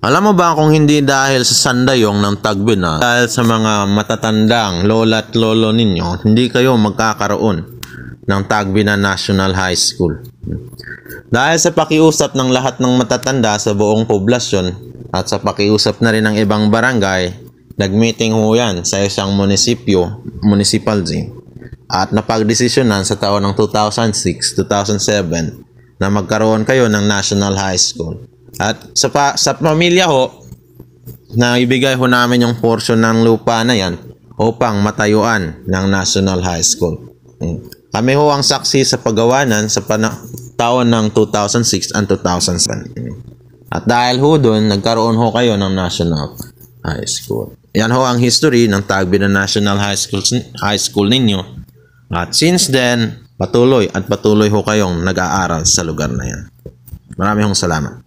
Alam mo ba kung hindi dahil sa Sandayong ng Tagbina, dahil sa mga matatandang lola at lolo ninyo, hindi kayo magkakaroon ng Tagbina National High School. Dahil sa pakiusap ng lahat ng matatanda sa buong poblasyon at sa pakiusap na rin ng ibang barangay, nag-meeting ho yan sa isang municipality at napagdesisyonan sa taon ng 2006-2007 na magkaroon kayo ng National High School. At sa pamilya ho, na ibigay ho namin yung portion ng lupa na yan upang matayuan ng National High School. Kami ho ang saksi sa paggawanan sa taon ng 2006 and 2007. At dahil ho doon, nagkaroon ho kayo ng National High School. Yan ho ang history ng Tagbina National High School ninyo. At since then, patuloy ho kayong nag-aaral sa lugar na yan. Maraming salamat.